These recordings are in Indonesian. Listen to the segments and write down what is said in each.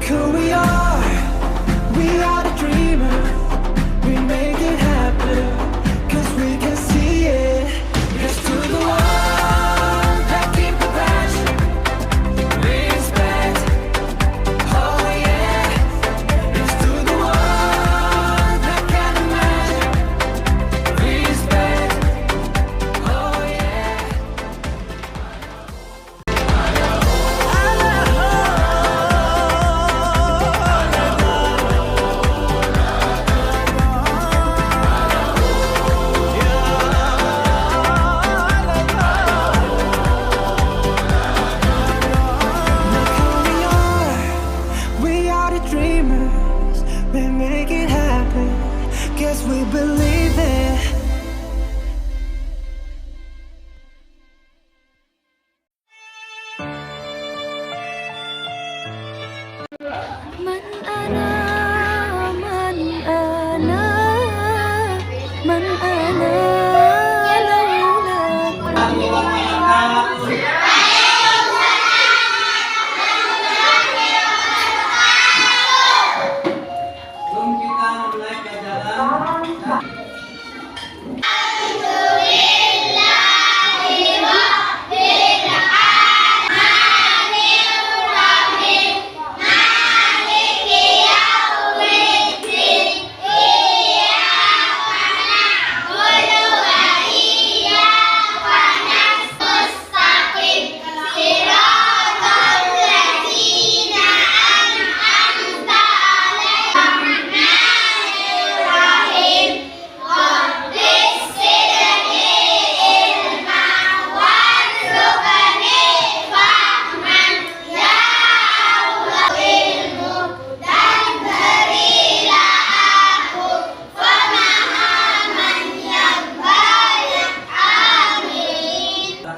who we are. We are the dreamers. We make it happen, 'cause we can see it. Yes to the one that keep the passion. Respect. Oh yeah. Yes to the one that can imagine. Respect. Oh yeah. We are the dreamers, we make it happen, 'cause we believe it. من أنا من أنا من أنا لولاك Sebelum kita mulai pelajaran,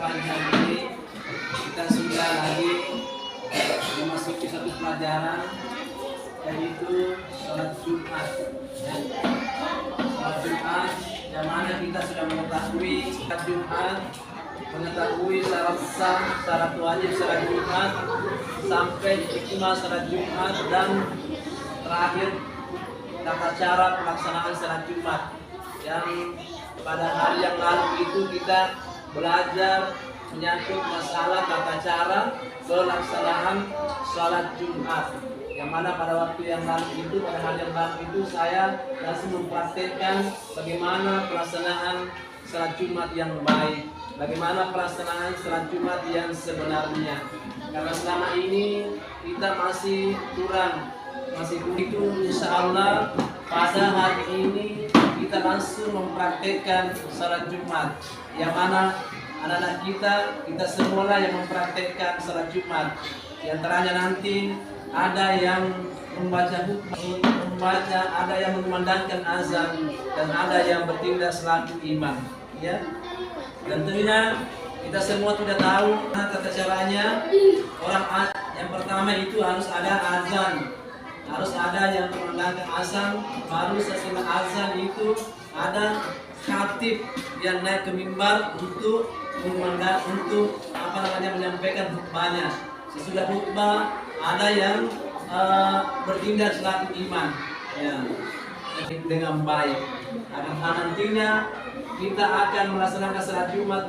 pagi hari ini kita sudah lagi memasuki satu pelajaran, yaitu sholat Jumat. Ya. Sholat Jumat, yang mana kita sudah mengetahui sholat Jumat, mengetahui syarat sah, syarat wajib sholat Jumat, sampai hikmah sholat Jumat, dan terakhir tata cara pelaksanaan sholat Jumat. Yang pada hari yang lalu itu kita belajar menyangkut masalah tata cara pelaksanaan sholat Jumat, yang mana pada waktu yang lalu itu, pada hari yang lalu itu saya langsung mempraktekkan bagaimana pelaksanaan sholat Jumat yang baik, bagaimana pelaksanaan sholat Jumat yang sebenarnya. Karena selama ini kita masih kurang, masih begitu. Insya Allah pada hari ini kita langsung mempraktekkan sholat Jumat, yang mana anak-anak kita semualah yang mempraktekkan sholat Jumat. Di antaranya nanti ada yang membaca, ada yang mengumandangkan azan, dan ada yang bertindak selaku imam. Ya, dan tentunya kita semua sudah tahu tata caranya. Yang pertama itu harus ada azan, harus ada yang mengumandangkan azan. Baru sesudah azan itu ada khatib yang naik ke mimbar untuk menyampaikan khutbahnya. Sesudah khutbah ada yang bertindak selaku imam, ya, dengan baik. Nantinya kita akan melaksanakan salat Jumat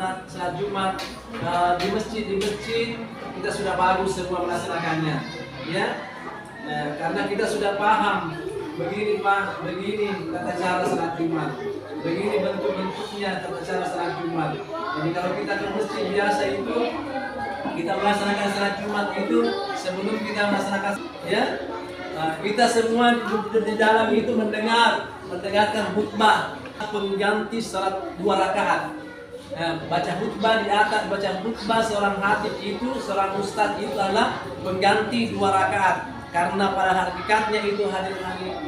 di masjid kita sudah bagus semua melaksanakannya, ya. Nah, karena kita sudah paham begini Pak, begini tata cara salat Jumat, begini bentuk-bentuknya tata cara salat Jumat. Jadi kalau kita ke masjid biasa itu kita melaksanakan salat Jumat itu sebelum kita melaksanakan, ya, kita semua di dalam itu mendengarkan khutbah pengganti salat 2 rakaat. Baca khutbah di atas, baca khutbah seorang khatib itu, seorang ustadz itu adalah pengganti 2 rakaat. Karena pada hakikatnya itu hari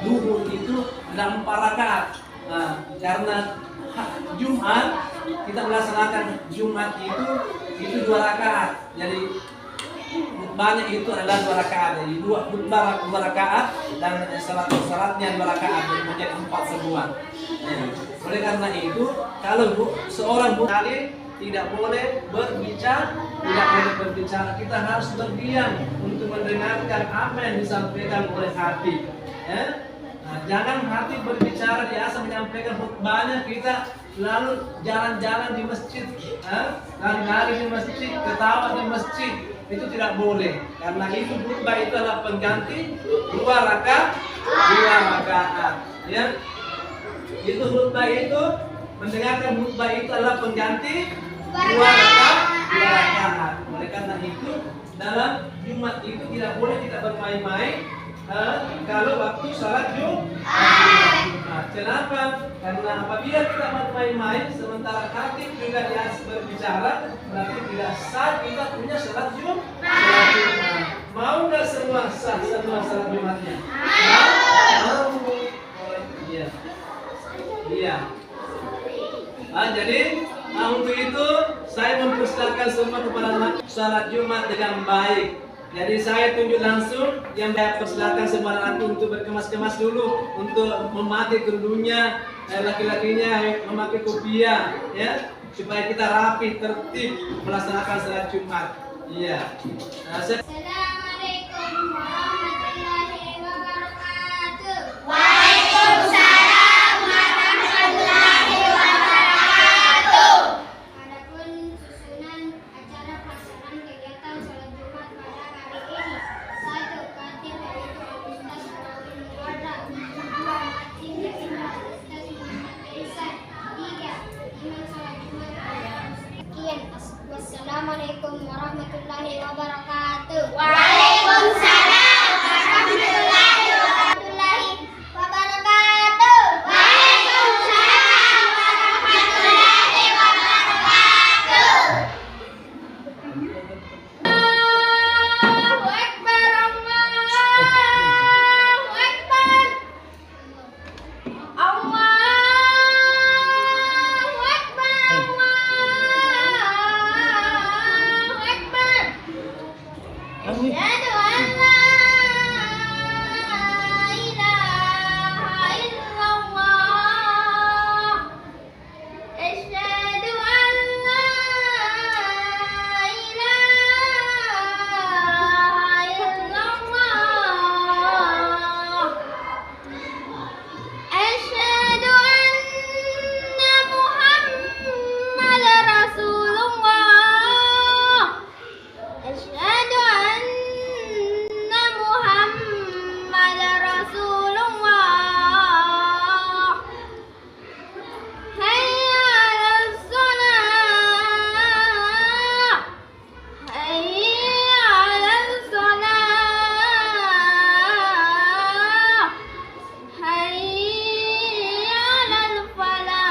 duhur itu 4 rakaat. Karena Jumat kita melaksanakan Jumat itu 2 rakaat. Jadi khutbahnya itu adalah 2 rakaat. Jadi khutbah 2 rakaat dan salatnya 2 rakaat, jadi menjadi 4 semua. Oleh karena itu, kalau seorang kali tidak boleh berbicara, tidak boleh berbicara. Kita harus berdiam untuk mendengarkan apa yang disampaikan oleh hati. Ya? Nah, jangan hati berbicara, dia asal menyampaikan khutbahnya, kita lalu jalan-jalan di masjid, lari-lari di masjid, ketawa di masjid. Itu tidak boleh, karena itu khutbah itu adalah pengganti dua rakaat. Ya, itu khutbah itu, mendengarkan khutbah itu adalah pengganti dua rakaat. Oleh karena itu dalam Jumat itu tidak boleh kita bermain-main kalau waktu salat Jumat. Kenapa? Karena apabila kita bermain-main sementara hati juga dia berbicara, berarti tidak sah kita punya salat Jumat. Mau nggak semua sah semua salat Jumatnya? Mau? Iya. Iya. Jadi untuk itu saya mempersilakan semua kepada salat Jumat dengan baik. Jadi saya tunjuk langsung yang saya persilakan semua anak untuk berkemas-kemas dulu, untuk memakai kerudungnya, laki-lakinya memakai kopiah, ya, supaya kita rapi, tertib melaksanakan salat Jumat. Iya. Nah, Assalamualaikum warahmatullahi wabarakatuh. Waalaikumsalam warahmatullahi wabarakatuh. Adapun susunan acara pelaksanaan kegiatan sholat Jumat pada hari ini: 1. Khatib yaitu Ustaz Rawin Muwarra. 2. Khatib yaitu Ustaz Muhammad Ihsan. 3. Imam sholat Jumat pada Sekian. Wassalamualaikum warahmatullahi wabarakatuh. Waalaikumsalam warahmatullahi wabarakatuh. Waalaikumsalam warahmatullahi wabarakatuh. Allahu Akbar, Allahu Akbar. Allahu Akbar, Allahu Akbar. Asyhadu an la ilaha illallah. Asyhadu an la ilaha illallah. Asyhadu anna Muhammadar Rasulullah. Asyhadu anna Muhammadar Rasulullah. Hayya 'alas shalah. Hayya 'alas shalah. Hayya 'alal falah.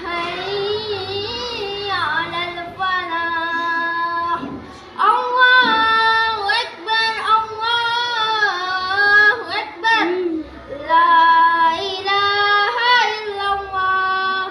Hayya 'alal falah. Allahu Akbar, Allahu Akbar. La ilaha illallah.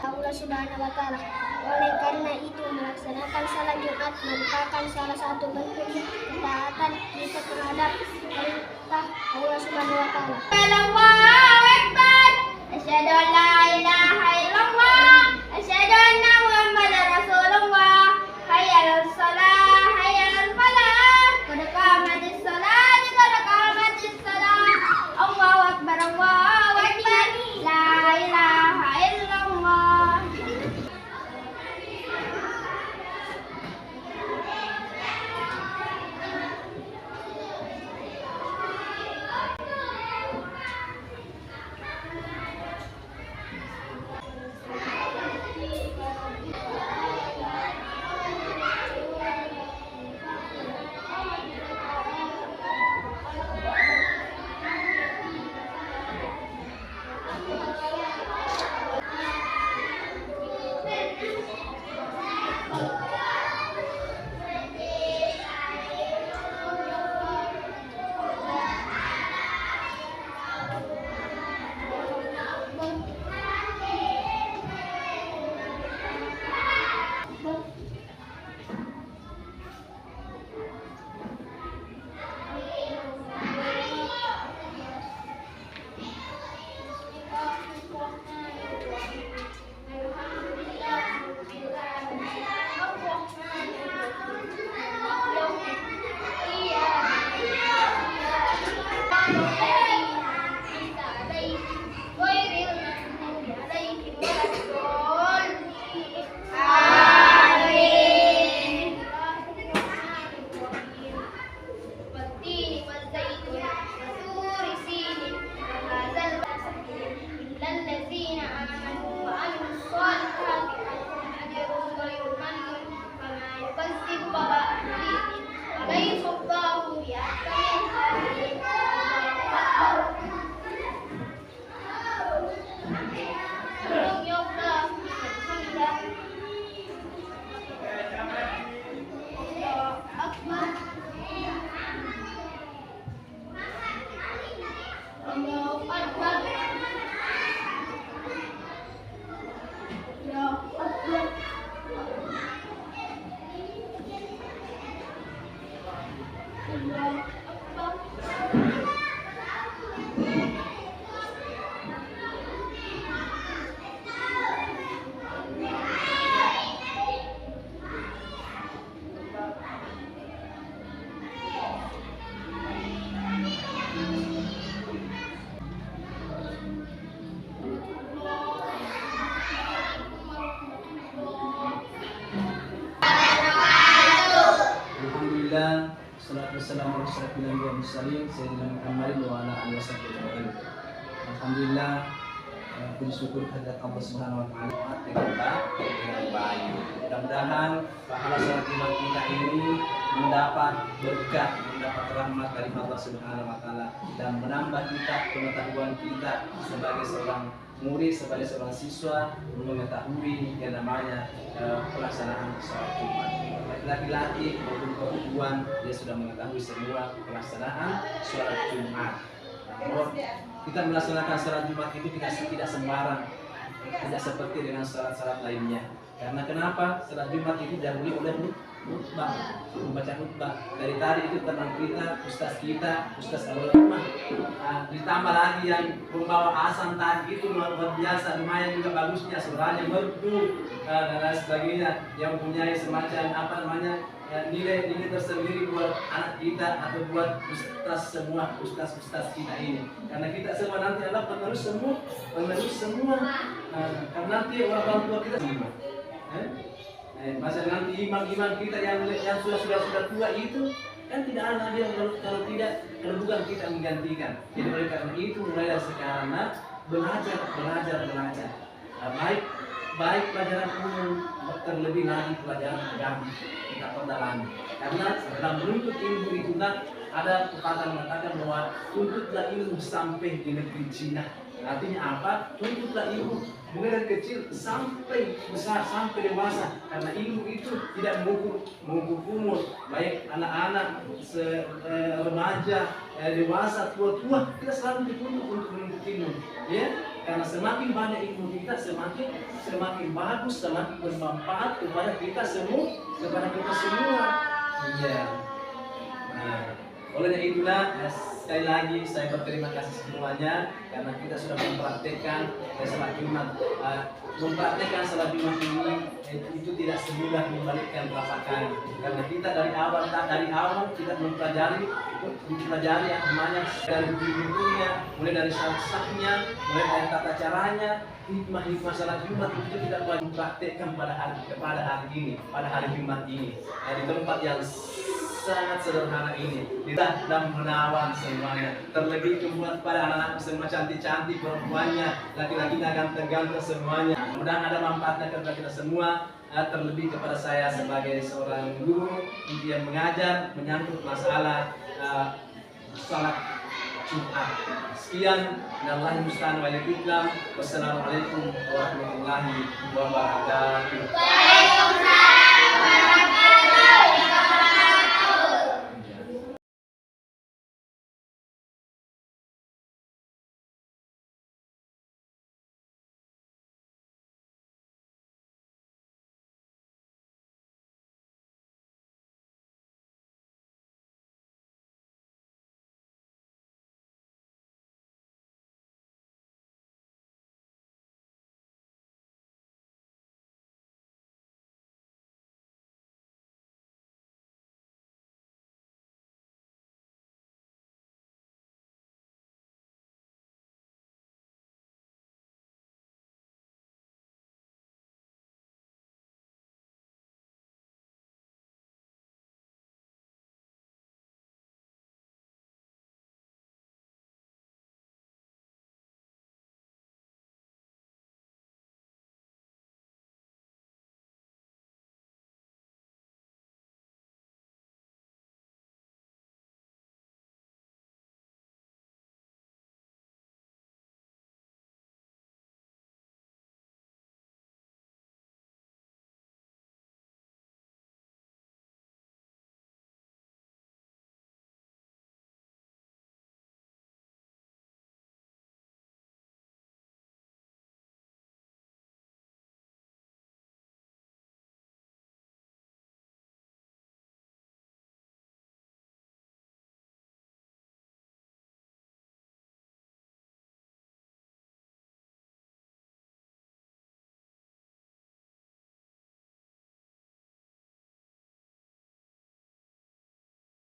Allah Subhanahu wa Ta'ala. Oleh karena itu, melaksanakan salat Jumat merupakan salah satu bentuk ketaatan kita terhadap perintah Allah Subhanahu wa Ta'ala. Allahu Akbar. Asyhadu an la ilaha illallah. Asyhadu anna Muhammadar Rasulullah. Hayya 'alas shalah, hayya 'alal falah. Qad qamatis shalah, qad qamatis shalah. Allahu Akbar, Allahu Akbar. La ilaha illallah. Wassalatu wassalamu ala asyrafil anbiya'i wal mursalin sayyidina Muhammadin wa ala alihi wasallam. Alhamdulillah, puji syukur kehadirat Allah Subhanahu wa taala dengan baik. Mudah-mudahan pahala salat Jumat kita ini mendapat berkah, mendapat rahmat dari Allah Subhanahu wa taala dan menambah kita pengetahuan kita sebagai seorang murid, sebagai seorang siswa mengetahui yang namanya pelaksanaan salat Jumat. Laki-laki maupun perempuan dia sudah mengetahui semua pelaksanaan salat Jumat. Namun kita melaksanakan salat Jumat itu tidak sembarang, tidak seperti dengan salat-salat lainnya. Karena kenapa? Salat Jumat itu didahului oleh khutbah, membaca khutbah. Dari tadi itu teman kita, ustaz al-ulama. Ditambah lagi yang pembawa azan tadi itu luar biasa, lumayan juga bagusnya, suaranya merdu dan lain sebagainya, yang mempunyai semacam nilai tersendiri buat anak kita atau buat ustaz kita ini. Karena kita semua nanti adalah penerus semua. Karena nanti orang tua kita semua. Masa nanti imam kita yang sudah tua itu kan tidak ada dia kalau bukan kita menggantikan. Jadi oleh karena itu mulai dari sekarang belajar. Baik pelajaran umum, terlebih lagi pelajaran agama kita perdalami. Karena dalam menuntut ilmu itu ada pepatah mengatakan bahwa tuntutlah ilmu sampai di negeri Cina. Artinya apa? Tuntutlah ilmu mulai dari kecil sampai besar, sampai dewasa. Karena ilmu itu tidak mengukur umur, baik anak-anak, remaja, dewasa, tua, kita selalu dituntut untuk menuntut ilmu. Ya, karena semakin banyak ilmu kita, semakin bagus, semakin bermanfaat kepada kita semua. Iya. Nah, oleh itulah sekali lagi saya berterima kasih semuanya karena kita sudah mempraktekkan salat Jumat. Mempraktekkan salat Jumat ini itu tidak semudah membalikkan telapak kaki. Karena kita dari awal kita mempelajari yang namanya dari pintunya, mulai dari sah-sahnya, mulai dari tata caranya, hikmah salat Jumat itu kita mempraktekkan pada hari ini, pada hari Jumat ini, di tempat yang sangat sederhana ini. Kita dan menawan semuanya. Terlebih buat pada anak-anak semua cantik-cantik perempuannya, laki-lakinya ganteng-ganteng semuanya. Mudah-mudahan ada manfaatnya kepada kita semua. Terlebih kepada saya sebagai seorang guru yang mengajar menyangkut masalah salat Jumat. Sekian, Wassalamualaikum warahmatullahi wabarakatuh.